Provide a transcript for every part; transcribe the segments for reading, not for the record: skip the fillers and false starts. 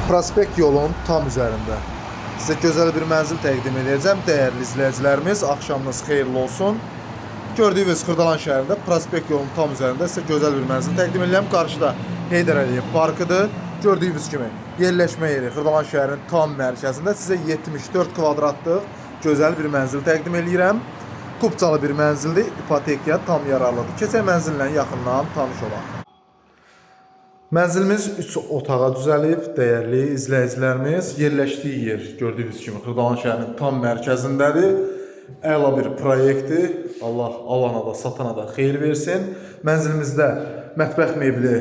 Prospekt yolun tam üzərində sizə gözəl bir mənzil təqdim edəcəm. Dəyərli izləyicilərimiz, axşamınız xeyirli olsun. Gördüyünüz Xırdalan şəhərində Prospekt yolun tam üzərində sizə gözəl bir mənzil təqdim edirəm. Qarşıda Heydər Əliyev parkıdır. Gördüyünüz kimi yerləşmə yeri Xırdalan şəhərinin tam mərkəzində sizə 74 kvadratlıq gözəl bir mənzil təqdim edirəm. Kupçalı bir mənzildir, ipotekaya tam yararlıdır. Keçək mənzillə yaxından tanış olaq. Mənzilimiz 3 otağa düzəlib, dəyərli izləyicilərimiz. Yerləşdiyi yer gördüyünüz kimi Xırdalan şəhərinin tam mərkəzindədir. Əla bir proyektdir. Allah alana da, satana da xeyir versin. Mənzilimizdə mətbəx mebeli,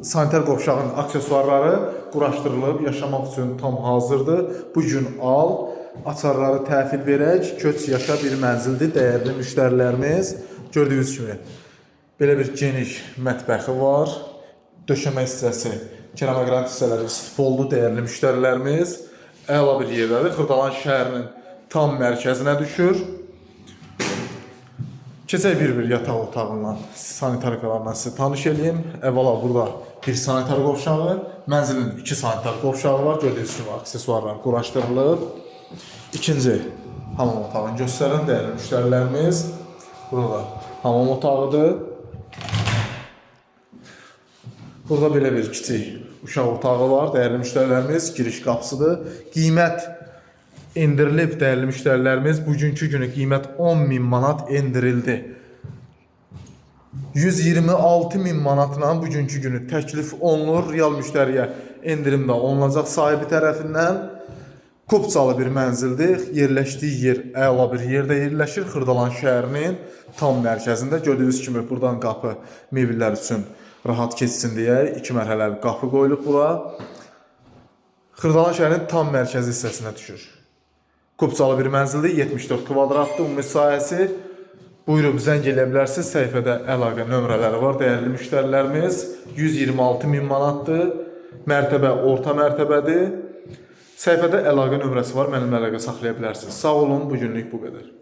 sanitar qovşağın aksesuarları quraşdırılıb, yaşamaq üçün tam hazırdır. Bu gün al, açarları təhvil verək, köç yaşa bir mənzildir, dəyərli müştərilərimiz. Gördüyünüz kimi belə bir geniş mətbəxi var. Döşəmə hissəsi, keramogrant hissələri istif oldu, dəyərli müştərilərimiz. Əla bir yerdədir. Xırdalan şəhərinin tam mərkəzinə düşür. Keçək bir yataq otağından, sanitarikalarla sizə tanış edeyim. Əvvəla burada bir sanitar qovşağı, mənzilin 2 sanitar qovşağı var. Gördüyünüz kimi aksesuarlar quraşdırılıb. İkinci hamam otağını göstərin, dəyərli müştərilərimiz. Burada hamam otağıdır. Burada belə bir kiçik uşaq otağı var, dəyərli müştərilərimiz, giriş qapısıdır. Qiymət endirilib, dəyərli müştərilərimiz. Bugünkü günü qiymət 10.000 manat endirildi. 126.000 manatla bugünkü günü təklif olunur. Real müştəriyə endirim də olunacaq sahibi tərəfindən. Kupçalı bir mənzildir. Yerləşdiyi yer əla bir yerdə yerləşir. Xırdalan şəhərinin tam mərkəzində. Gördüyünüz kimi buradan qapı mebellər üçün rahat keçsin deyə 2 mərhələli qapı qoyulub bura. Xırdalan şəhərinin tam mərkəzi hissəsinə düşür. Kupçalı bir mənzildir, 74 kvadratlı ümumi sahəsi. Buyurub zəng eləyə bilərsiniz. Səhifədə əlaqə nömrələri var, dəyərli müştərilərimiz. 126.000 manatdır. Mərtəbə orta mərtəbədir. Səhifədə əlaqə nömrəsi var, mənimlə əlaqə saxlaya bilərsiniz. Sağ olun, bugünlük bu qədər.